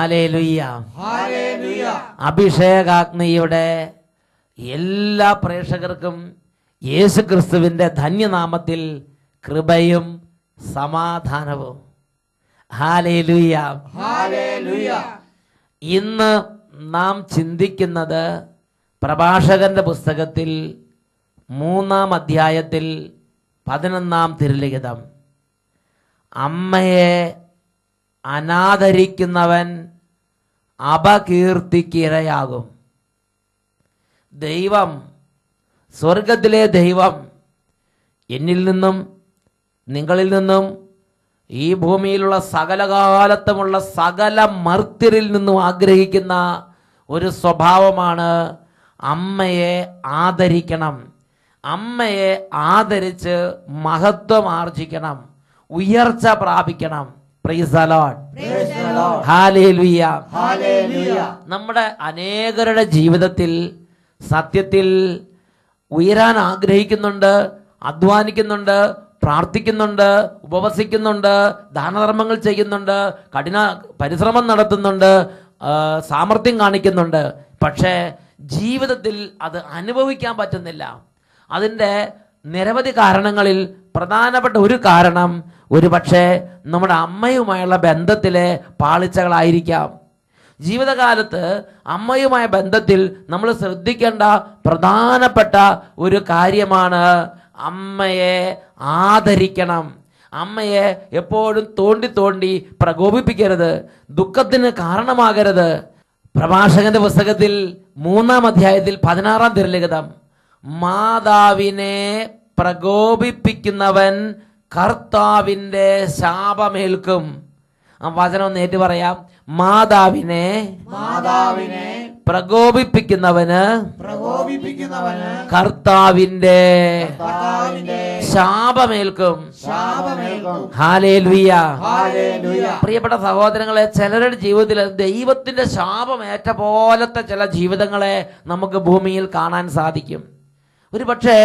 Hallelujah, hallelujah. അഭിഷേകാഗ്നിയുടെ എല്ലാ പ്രേക്ഷകർക്കും യേശുക്രിസ്തുവിന്റെ ധന്യനാമത്തിൽ കൃപയും സമാധാനവും. Hallelujah, hallelujah. ഇന്ന് നാം ചിന്തിക്കുന്നത് പ്രഭാഷകന്റെ പുസ്തകത്തിൽ 3-ാം അധ്യായത്തിൽ 11-ാം തിരുലിഖിതം. അമ്മയെ അനാദരിക്കുന്നവൻ അപകീർത്തിക്കിരയാകും. ദൈവം, സ്വർഗത്തിലെ ദൈവം എന്നിൽ നിന്നും നിങ്ങളിൽ നിന്നും ഈ ഭൂമിയിലുള്ള സകലകാലത്തുമുള്ള സകല മർത്യരിൽ നിന്നും ആഗ്രഹിക്കുന്ന ഒരു സ്വഭാവമാണ് അമ്മയെ ആദരിക്കണം. അമ്മയെ ആദരിച്ച് മഹത്വം ആർജിക്കണം, ഉയർച്ച പ്രാപിക്കണം. പ്രൈസ് ദി ലോർഡ്, ഹല്ലേലൂയ, ഹല്ലേലൂയ. നമ്മുടെ അനേകരുടെ ജീവിതത്തിൽ സത്യത്തിൽ ഉയരാൻ ആഗ്രഹിക്കുന്നുണ്ട്, അധ്വാനിക്കുന്നുണ്ട്, പ്രാർത്ഥിക്കുന്നുണ്ട്, ഉപവസിക്കുന്നുണ്ട്, ദാനധർമ്മങ്ങൾ ചെയ്യുന്നുണ്ട്, കഠിന പരിശ്രമം നടത്തുന്നുണ്ട്, സാമർത്ഥ്യം കാണിക്കുന്നുണ്ട്. പക്ഷേ ജീവിതത്തിൽ അത് അനുഭവിക്കാൻ പറ്റുന്നില്ല. അതിൻ്റെ നിരവധി കാരണങ്ങളിൽ പ്രധാനപ്പെട്ട ഒരു കാരണം ഒരുപക്ഷെ നമ്മുടെ അമ്മയുമായുള്ള ബന്ധത്തിലെ പാളിച്ചകളായിരിക്കാം. ജീവിതകാലത്ത് അമ്മയുമായ ബന്ധത്തിൽ നമ്മൾ ശ്രദ്ധിക്കേണ്ട പ്രധാനപ്പെട്ട ഒരു കാര്യമാണ് അമ്മയെ ആദരിക്കണം. അമ്മയെ എപ്പോഴും തോണ്ടി തോണ്ടി പ്രകോപിപ്പിക്കരുത്, ദുഃഖത്തിന് കാരണമാകരുത്. പ്രഭാഷകന്റെ പുസ്തകത്തിൽ 3-ാം അധ്യായത്തിൽ 16-ാം തിരുലിഖിതം, മാതാവിനെ പ്രകോപിപ്പിക്കുന്നവൻ കർത്താവിൻ്റെ ശാപമേൽക്കും. ആ വചനം ഒന്ന് ഏറ്റു പറയാം. മാതാവിനെ പ്രകോപിപ്പിക്കുന്നവന് കർത്താവിൻ്റെ ശാപമേൽക്കും. ഹല്ലേലൂയ. പ്രിയപ്പെട്ട സഹോദരങ്ങളെ, ചിലരുടെ ജീവിതത്തിൽ ദൈവത്തിന്റെ ശാപമേറ്റ പോലത്തെ ചില ജീവിതങ്ങളെ നമുക്ക് ഭൂമിയിൽ കാണാൻ സാധിക്കും. ഒരു പക്ഷേ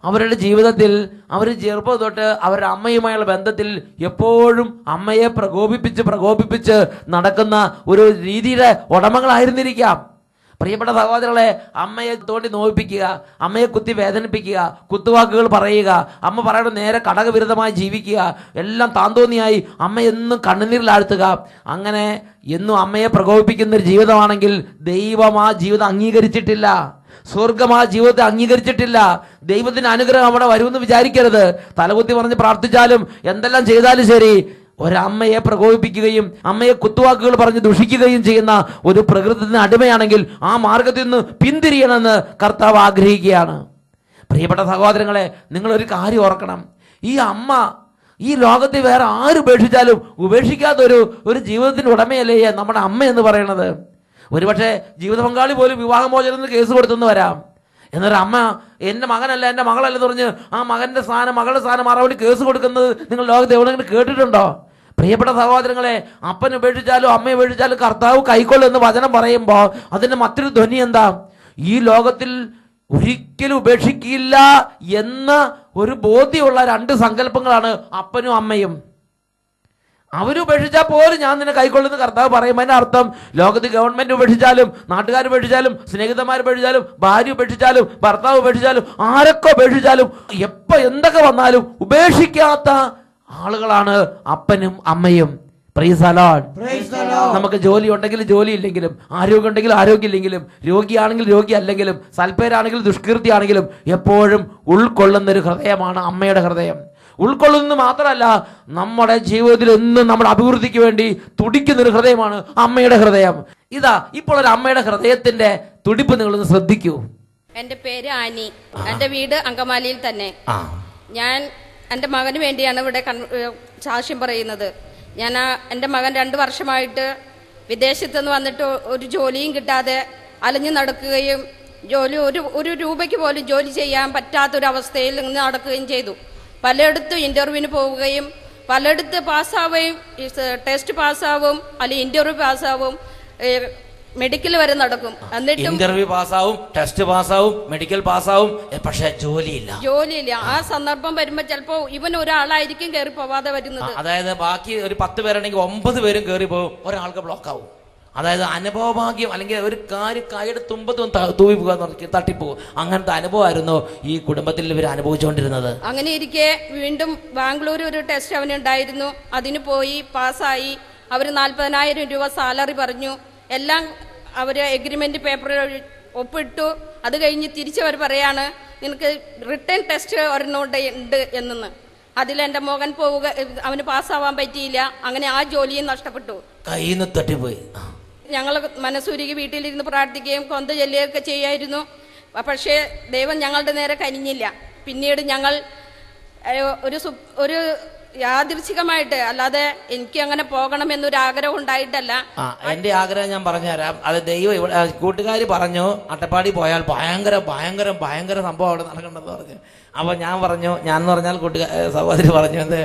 അവരുടെ ജീവിതത്തിൽ അവർ ചെറുപ്പം തൊട്ട് അവരുടെ അമ്മയുമായുള്ള ബന്ധത്തിൽ എപ്പോഴും അമ്മയെ പ്രകോപിപ്പിച്ച് നടക്കുന്ന ഒരു രീതിയുടെ ഉടമകളായിരുന്നിരിക്കാം. പ്രിയപ്പെട്ട സഹോദരങ്ങളെ, അമ്മയെ തോണ്ടി നോവിപ്പിക്കുക, അമ്മയെ കുത്തി വേദനിപ്പിക്കുക, കുത്തുവാക്കുകൾ പറയുക, അമ്മ പറയുന്നത് നേരെ കടകവിരുദ്ധമായി ജീവിക്കുക, എല്ലാം താന്തോന്നിയായി അമ്മ എന്നും കണ്ണുനീരിലാഴ്ത്തുക, അങ്ങനെ എന്നും അമ്മയെ പ്രകോപിപ്പിക്കുന്ന ഒരു ജീവിതമാണെങ്കിൽ ദൈവം ആ ജീവിതം അംഗീകരിച്ചിട്ടില്ല. സ്വർഗം ആ ജീവിതത്തെ അംഗീകരിച്ചിട്ടില്ല. ദൈവത്തിന്റെ അനുഗ്രഹം അവിടെ വരുമെന്ന് വിചാരിക്കരുത്. തലകുത്തി പറഞ്ഞ് പ്രാർത്ഥിച്ചാലും എന്തെല്ലാം ചെയ്താലും ശരി, ഒരമ്മയെ പ്രകോപിപ്പിക്കുകയും അമ്മയെ കുത്തുവാക്കുകൾ പറഞ്ഞ് ദുഷിക്കുകയും ചെയ്യുന്ന ഒരു പ്രകൃതത്തിന് അടിമയാണെങ്കിൽ ആ മാർഗത്തിൽ നിന്ന് പിന്തിരിയണമെന്ന് കർത്താവ് ആഗ്രഹിക്കുകയാണ്. പ്രിയപ്പെട്ട സഹോദരങ്ങളെ, നിങ്ങളൊരു കാര്യം ഓർക്കണം. ഈ അമ്മ ഈ ലോകത്തിൽ വേറെ ആര് ഉപേക്ഷിച്ചാലും ഉപേക്ഷിക്കാത്ത ഒരു ജീവിതത്തിന്റെ ഉടമയല്ലേ നമ്മുടെ അമ്മ എന്ന് പറയുന്നത്. ഒരുപക്ഷെ ജീവിത പങ്കാളി പോലും വിവാഹമോചനത്തിന് കേസ് കൊടുത്തെന്ന് വരാം. എന്നൊരു അമ്മ എൻ്റെ മകനല്ല, എൻ്റെ മകളല്ലെന്ന് പറഞ്ഞ് ആ മകൻ്റെ സ്ഥാനം, മകളുടെ സ്ഥാനം മാറാൻ വേണ്ടി കേസ് കൊടുക്കുന്നത് നിങ്ങൾ ലോകത്ത് എവിടെയെങ്കിലും കേട്ടിട്ടുണ്ടോ? പ്രിയപ്പെട്ട സഹോദരങ്ങളെ, അപ്പൻ ഉപേക്ഷിച്ചാലും അമ്മ ഉപേക്ഷിച്ചാലും കർത്താവ് കൈക്കൊള്ളുമെന്ന് വചനം പറയുമ്പോൾ അതിൻ്റെ മറ്റൊരു ധ്വനി എന്താ? ഈ ലോകത്തിൽ ഒരിക്കലും ഉപേക്ഷിക്കില്ല എന്ന ഒരു ബോധ്യമുള്ള രണ്ട് സങ്കല്പങ്ങളാണ് അപ്പനും അമ്മയും. അവരുപേക്ഷിച്ചാൽ പോലും ഞാൻ നിന്നെ കൈക്കൊള്ളുന്ന കർത്താവ് പറയും. അതിൻ്റെ അർത്ഥം ലോകത്ത് ഗവൺമെന്റ് ഉപേക്ഷിച്ചാലും, നാട്ടുകാർ ഉപേക്ഷിച്ചാലും, സ്നേഹിതന്മാർ ഉപേക്ഷിച്ചാലും, ഭാര്യ ഉപേക്ഷിച്ചാലും, ഭർത്താവ് ഉപേക്ഷിച്ചാലും, ആരൊക്കെ ഉപേക്ഷിച്ചാലും, എപ്പോ എന്തൊക്കെ വന്നാലും ഉപേക്ഷിക്കാത്ത ആളുകളാണ് അപ്പനും അമ്മയും. Price the Lord. നമുക്ക് ജോലി ഉണ്ടെങ്കിലും ജോലി ഇല്ലെങ്കിലും, ആരോഗ്യം ഉണ്ടെങ്കിലും ആരോഗ്യം ഇല്ലെങ്കിലും, രോഗിയാണെങ്കിലും രോഗി അല്ലെങ്കിലും, സൽപ്പേരാണെങ്കിലും ദുഷ്കീർത്തിയാണെങ്കിലും എപ്പോഴും ഉൾക്കൊള്ളുന്നൊരു ഹൃദയമാണ് അമ്മയുടെ ഹൃദയം. ഉൾക്കൊള്ളുന്നത് മാത്രമല്ല, നമ്മുടെ ജീവിതത്തിൽ എന്നും നമ്മുടെ അഭിവൃദ്ധിക്ക് വേണ്ടി തുടിക്കുന്നൊരു ഹൃദയമാണ് അമ്മയുടെ ഹൃദയം. ഇതാ ഇപ്പോൾ ഒരു അമ്മയുടെ ഹൃദയത്തിന്റെ തുടിപ്പ് നിങ്ങളൊന്ന് ശ്രദ്ധിക്കൂ. എന്റെ പേര് ആനി. എന്റെ വീട് അങ്കമാലിയിൽ തന്നെ. ഞാൻ എന്റെ മകന് വേണ്ടിയാണ് ഇവിടെ സാക്ഷ്യം പറയുന്നത്. ഞാൻ എന്റെ മകൻ 2 വർഷമായിട്ട് വിദേശത്തുനിന്ന് വന്നിട്ട് ഒരു ജോലിയും കിട്ടാതെ അലഞ്ഞു നടക്കുകയും ഒരു രൂപയ്ക്ക് പോലും ജോലി ചെയ്യാൻ പറ്റാത്തൊരവസ്ഥയിൽ നിന്ന് നടക്കുകയും ചെയ്തു. പലയിടത്തും ഇന്റർവ്യൂവിന് പോവുകയും പലയിടത്ത് പാസ്സാവുകയും, ടെസ്റ്റ് പാസ്സാവും, അല്ലെങ്കിൽ ഇന്റർവ്യൂ പാസ്സാവും, മെഡിക്കൽ വരെ നടക്കും. എന്നിട്ടും ഇന്റർവ്യൂ പാസ്സാവും, ടെസ്റ്റ് പാസ്സാവും, മെഡിക്കൽ പാസ്സാവും, പക്ഷെ ജോലിയില്ല. ആ സന്ദർഭം വരുമ്പോ ചിലപ്പോ ഇവൻ ഒരാളായിരിക്കും കയറി പോവാതെ വരുന്നത്. അതായത് ബാക്കി ഒരു 10 പേരുണ്ടെങ്കിൽ 9 പേരും കയറി പോകും, ഒരാൾക്ക് ബ്ലോക്ക് ആവും. അതായത് അനുഭവഭാഗ്യം, അല്ലെങ്കിൽ ഒരു കാര്യം കൈയുടെ തുമ്പത്തും തൂവി പോകുക, തട്ടിപ്പോകും. അങ്ങനത്തെ അനുഭവമായിരുന്നു ഈ കുടുംബത്തിൽ ഇവർ അനുഭവിച്ചുകൊണ്ടിരുന്നത്. അങ്ങനെ ഇരിക്കെ വീണ്ടും ബാംഗ്ലൂർ ഒരു ടെസ്റ്റ് അവനുണ്ടായിരുന്നു. അതിന് പോയി പാസ്സായി. അവർ 40,000 രൂപ സാലറി പറഞ്ഞു. എല്ലാം അവർ എഗ്രിമെന്റ് പേപ്പറിൽ ഒപ്പിട്ടു. അത് കഴിഞ്ഞ് തിരിച്ചവർ പറയാണ് നിനക്ക് റിട്ടേൺ ടെസ്റ്റ് ഒരെണ്ണം ഉണ്ട് എന്നു. അതിലെന്റെ മകൻ പോവുക, അവന് പാസ്സാവാൻ പറ്റിയില്ല. അങ്ങനെ ആ ജോലിയും നഷ്ടപ്പെട്ടു, കയ്യിൽ നിന്ന് തട്ടിപ്പോയി. ഞങ്ങൾ മനസ്സുരുകി വീട്ടിലിരുന്ന് പ്രാർത്ഥിക്കുകയും കൊന്ത ചെല്ലുകയൊക്കെ ചെയ്യായിരുന്നു. പക്ഷേ ദൈവം ഞങ്ങളുടെ നേരെ കനിഞ്ഞില്ല. പിന്നീട് ഞങ്ങൾ ഒരു യാദൃച്ഛികമായിട്ട്, അല്ലാതെ എനിക്ക് അങ്ങനെ പോകണമെന്നൊരു ആഗ്രഹം ഉണ്ടായിട്ടല്ല. എന്റെ ആഗ്രഹം ഞാൻ പറഞ്ഞുതരാം. അത് ദൈവം ഇവിടെ കൂട്ടുകാർ പറഞ്ഞു അട്ടപ്പാടി പോയാൽ ഭയങ്കര ഭയങ്കര ഭയങ്കര സംഭവം അവിടെ നടക്കണമെന്ന് പറഞ്ഞു. അപ്പോൾ ഞാൻ പറഞ്ഞു, ഞാൻ എന്ന് പറഞ്ഞാൽ സഹോദരി പറഞ്ഞു എന്ത്,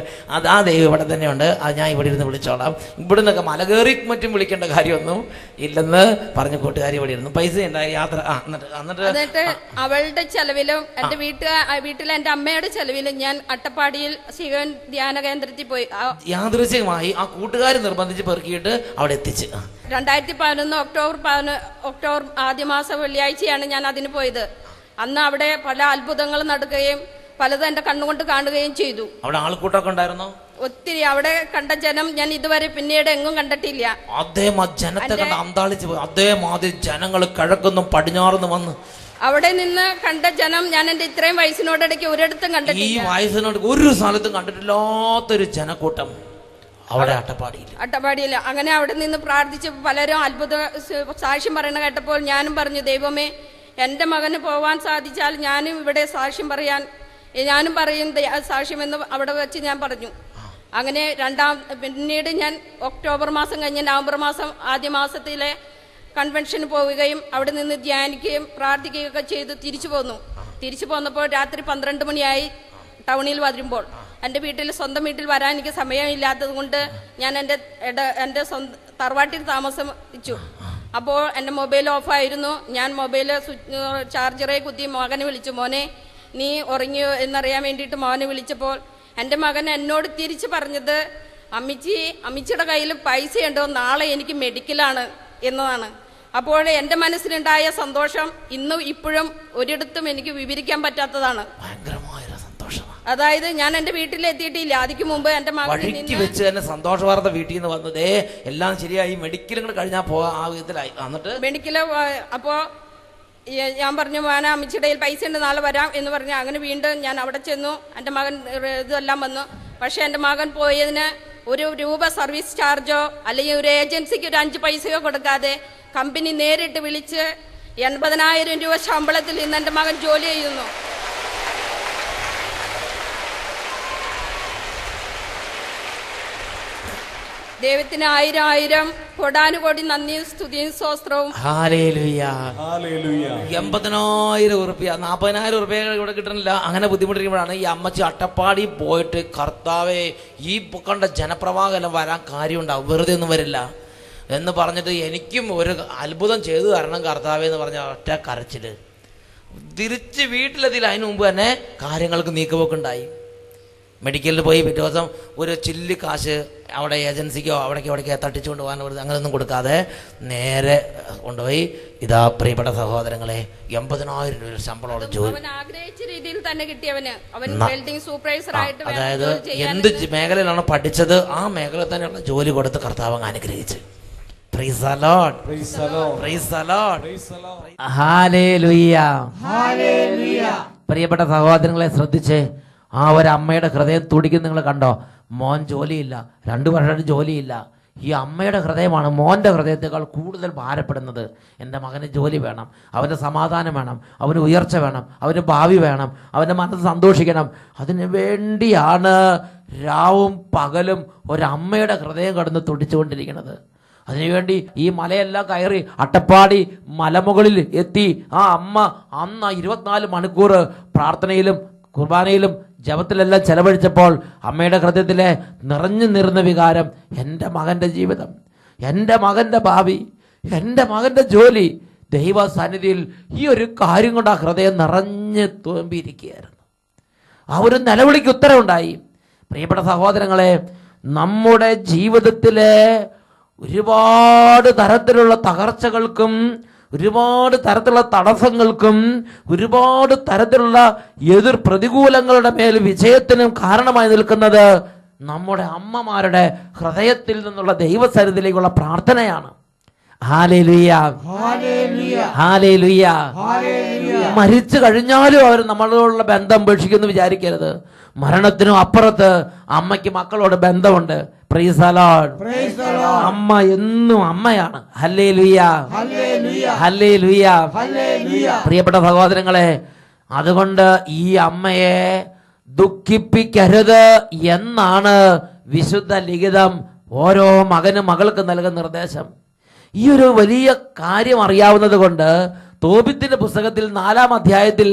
ആ ദൈവം ഇവിടെ തന്നെയുണ്ട്, അത് ഞാൻ ഇവിടെ ഇരുന്ന് വിളിച്ചോളാം, ഇവിടെ നിന്നൊക്കെ മല കയറി മറ്റും വിളിക്കേണ്ട കാര്യമൊന്നും ഇല്ലെന്ന് പറഞ്ഞ് കൂട്ടുകാരി ഇവിടെ ഇരുന്നു. പൈസ ഉണ്ടായി യാത്ര. എന്നിട്ട് അവളുടെ ചെലവിലും എന്റെ വീട്ടിലെ എന്റെ അമ്മയുടെ ചെലവിലും ഞാൻ അട്ടപ്പാടിയിൽ ശിവൻ ധ്യാന കേന്ദ്രത്തിൽ പോയി. യാദൃശ്ചികമായി ആ കൂട്ടുകാർ നിർബന്ധിച്ച് പെറുക്കിയിട്ട് അവിടെ എത്തിച്ച്. 2011 ഒക്ടോബർ ആദ്യ മാസം വെള്ളിയാഴ്ചയാണ് ഞാൻ അതിന് പോയത്. അന്ന് അവിടെ പല അത്ഭുതങ്ങളും നടക്കുകയും പലതും എന്റെ കണ്ണുകൊണ്ട് കാണുകയും ചെയ്തു. അവിടെ ആൾക്കൂട്ടമൊക്കെ ഉണ്ടായിരുന്നോ? ഒത്തിരി. അവിടെ കണ്ട ജനം ഞാൻ ഇതുവരെ പിന്നീട് എങ്ങും കണ്ടിട്ടില്ല. ജനത്തെ കണ്ട് അന്താളിച്ച് പോയി. അതേമാതിരി ജനങ്ങൾ കിഴക്കുന്നും പടിഞ്ഞാറുന്നും വന്ന് അവിടെ നിന്ന് കണ്ട ജനം ഞാൻ എന്റെ ഇത്രയും വയസ്സിനോടിടയ്ക്ക് ഒരിടത്തും കണ്ടിട്ടില്ല. ഈ വയസ്സിനോട് ഒരു സ്ഥലത്തും കണ്ടിട്ടില്ലാത്തൊരു ജനക്കൂട്ടം അവിടെ അട്ടപ്പാടിയിൽ. അങ്ങനെ അവിടെ നിന്ന് പ്രാർത്ഥിച്ച് പലരും അത്ഭുത സാക്ഷ്യം പറയണ കേട്ടപ്പോൾ ഞാനും പറഞ്ഞു, ദൈവമേ എന്റെ മകന് പോവാൻ സാധിച്ചാൽ ഞാനും ഇവിടെ സാക്ഷ്യം പറയാൻ, ഞാനും പറയും സാക്ഷ്യമെന്ന് അവിടെ വെച്ച് ഞാൻ പറഞ്ഞു. അങ്ങനെ പിന്നീട് ഞാൻ ഒക്ടോബർ മാസം കഴിഞ്ഞ് നവംബർ മാസം ആദ്യ മാസത്തിലെ കൺവെൻഷന് പോവുകയും അവിടെ നിന്ന് ധ്യാനിക്കുകയും പ്രാർത്ഥിക്കുകയൊക്കെ ചെയ്ത് തിരിച്ചു പോന്നപ്പോൾ രാത്രി 12 മണിയായി. ടൗണിൽ വരുമ്പോൾ എൻ്റെ സ്വന്തം വീട്ടിൽ വരാൻ എനിക്ക് സമയമില്ലാത്തത് കൊണ്ട് ഞാൻ എൻ്റെ തറവാട്ടിൽ താമസിച്ചു. അപ്പോൾ എൻ്റെ മൊബൈൽ ഓഫായിരുന്നു. ഞാൻ മൊബൈൽ ചാർജറെ കുത്തി മകനെ വിളിച്ചു. മോനെ നീ ഉറങ്ങിയോ എന്നറിയാൻ വേണ്ടിയിട്ട് മോനെ വിളിച്ചപ്പോൾ എൻ്റെ മകൻ എന്നോട് തിരിച്ചു പറഞ്ഞത്, അമ്മിച്ചിയുടെ കയ്യിൽ പൈസയുണ്ടോ, നാളെ എനിക്ക് മെഡിക്കലാണ് എന്നതാണ്. അപ്പോൾ എൻ്റെ മനസ്സിലുണ്ടായ സന്തോഷം ഇന്നും ഇപ്പോഴും ഒരിടത്തും എനിക്ക് വിവരിക്കാൻ പറ്റാത്തതാണ്. അതായത് ഞാൻ എന്റെ വീട്ടിലെത്തിയിട്ടില്ല. അതിക്ക് മുമ്പ് എന്റെ മകൻ വെച്ച് തന്നെ സന്തോഷ വാർത്ത വീട്ടിൽ നിന്ന് വന്നതേ എല്ലാം ശരിയായി, മെഡിക്കലും കൂടെ കഴിഞ്ഞാൽ പോകാൻ ആ വിധത്തിലായി. എന്നിട്ട് മെഡിക്കല് അപ്പോ ഞാൻ പറഞ്ഞു, മോനെ അമ്മച്ചിയുടെ പൈസ ഉണ്ട്, നാളെ വരാം എന്ന് പറഞ്ഞു. അങ്ങനെ വീണ്ടും ഞാൻ അവിടെ ചെന്നു. എൻ്റെ മകൻ ഇതെല്ലാം വന്നു. പക്ഷെ എൻ്റെ മകൻ പോയതിന് ₹1 സർവീസ് ചാർജോ അല്ലെങ്കിൽ ഒരു ഏജൻസിക്ക് ഒരു 5 പൈസയോ കൊടുക്കാതെ കമ്പനി നേരിട്ട് വിളിച്ച് 80,000 രൂപ ശമ്പളത്തിൽ ഇന്ന് എൻ്റെ മകൻ ജോലി ചെയ്യുന്നു. ദൈവത്തിന് 1000 കോടാനുകോടി നന്ദി സ്തുതിയും സ്തോത്രവും. 80,000 ഉറുപ്പ്യ 40,000 ഉറുപ്പ്യ ഇവിടെ കിട്ടണില്ല. അങ്ങനെ ബുദ്ധിമുട്ടിരിക്കുമ്പോഴാണ് ഈ അമ്മച്ചി അട്ടപ്പാടി പോയിട്ട്, കർത്താവേ ഈ കണ്ട ജനപ്രവാഹം വരാൻ കാര്യമുണ്ടാവും, വെറുതെ ഒന്നും വരില്ല എന്ന് പറഞ്ഞിട്ട് എനിക്കും ഒരു അത്ഭുതം ചെയ്തു തരണം കർത്താവേ എന്ന് പറഞ്ഞ ഒറ്റ കരച്ചില്. തിരിച്ച് വീട്ടിലെത്തിയില്ല. അതിന് മുമ്പ് തന്നെ കാര്യങ്ങൾക്ക് നീക്കുപോക്കുണ്ടായി. മെഡിക്കലിൽ പോയി പിറ്റേ ദിവസം ഒരു ചില്ലി കാശ് അവിടെ ഏജൻസിക്കോ അവിടേക്കോ തട്ടിച്ചുകൊണ്ട് പോകാൻ അങ്ങനെയൊന്നും കൊടുക്കാതെ നേരെ കൊണ്ടുപോയി, ഇതാ പ്രിയപ്പെട്ട സഹോദരങ്ങളെ 80,000 രൂപ ശമ്പളമുള്ള ജോലി. അതായത് എന്ത് മേഖലയിലാണ് പഠിച്ചത് ആ മേഖല തന്നെയുള്ള ജോലി കൊടുത്ത് കർത്താവ് അനുഗ്രഹിച്ച്. Praise the Lord. Praise the Lord. Praise the Lord. Hallelujah. Hallelujah. പ്രിയപ്പെട്ട സഹോദരങ്ങളെ ശ്രദ്ധിച്ചേ, ആ ഒരു അമ്മയുടെ ഹൃദയം തുടിക്കുന്ന നിങ്ങൾ കണ്ടോ? മോൻ ജോലിയില്ല, 2 വർഷമായിട്ട് ജോലിയില്ല. ഈ അമ്മയുടെ ഹൃദയമാണ് മോൻ്റെ ഹൃദയത്തെക്കാൾ കൂടുതൽ ഭാരപ്പെടുന്നത്. എൻ്റെ മകന് ജോലി വേണം, അവൻ്റെ സമാധാനം വേണം, അവന് ഉയർച്ച വേണം, അവന് ഭാവി വേണം, അവൻ്റെ മനസ്സ് സന്തോഷിക്കണം. അതിനു വേണ്ടിയാണ് രാവും പകലും ഒരമ്മയുടെ ഹൃദയം കടന്ന് തുടിച്ചുകൊണ്ടിരിക്കുന്നത്. അതിനുവേണ്ടി ഈ മലയെല്ലാം കയറി അട്ടപ്പാടി മലമുകളിൽ എത്തി ആ അമ്മ അന്ന് 24 മണിക്കൂർ പ്രാർത്ഥനയിലും കുർബാനയിലും ജപത്തിലെല്ലാം ചെലവഴിച്ചപ്പോൾ അമ്മയുടെ ഹൃദയത്തിലെ നിറഞ്ഞു നിറഞ്ഞ വികാരം, എൻ്റെ മകൻ്റെ ജീവിതം, എൻ്റെ മകൻ്റെ ഭാവി, എൻ്റെ മകൻ്റെ ജോലി, ദൈവ സന്നിധിയിൽ ഈ ഒരു കാര്യം കൊണ്ട് ആ ഹൃദയം നിറഞ്ഞ് തോമ്പിയിരിക്കുകയായിരുന്നു. ആ ഒരു നിലവിളിക്ക് ഉത്തരവുണ്ടായി. പ്രിയപ്പെട്ട സഹോദരങ്ങളെ, നമ്മുടെ ജീവിതത്തിലെ ഒരുപാട് തരത്തിലുള്ള തകർച്ചകൾക്കും ഒരുപാട് തരത്തിലുള്ള തടസ്സങ്ങൾക്കും ഒരുപാട് തരത്തിലുള്ള എതിർ പ്രതികൂലങ്ങളുടെ മേൽ വിജയത്തിനും കാരണമായി നിൽക്കുന്നത് നമ്മുടെ അമ്മമാരുടെ ഹൃദയത്തിൽ നിന്നുള്ള ദൈവസന്നിധിയിലേക്കുള്ള പ്രാർത്ഥനയാണ്. Hallelujah, hallelujah. മരിച്ചു കഴിഞ്ഞാലും അവർ നമ്മളോടുള്ള ബന്ധം ഉപേക്ഷിക്കുന്നു വിചാരിക്കരുത്. മരണത്തിനും അപ്പുറത്ത് അമ്മയ്ക്ക് മക്കളോട് ബന്ധമുണ്ട്. Price the Lord. അമ്മ എന്നും അമ്മയാണ്. Hallelujah, hallelujah. പ്രിയപ്പെട്ട സഹോദരങ്ങളെ, അതുകൊണ്ട് ഈ അമ്മയെ ദുഃഖിപ്പിക്കരുത് എന്നാണ് വിശുദ്ധ ലിഖിതം ഓരോ മകനും മകൾക്ക് നൽകുന്ന നിർദ്ദേശം. ഈ ഒരു വലിയ കാര്യം അറിയാവുന്നത് കൊണ്ട് തോബിത്തിന്റെ പുസ്തകത്തിൽ 4-ാം അധ്യായത്തിൽ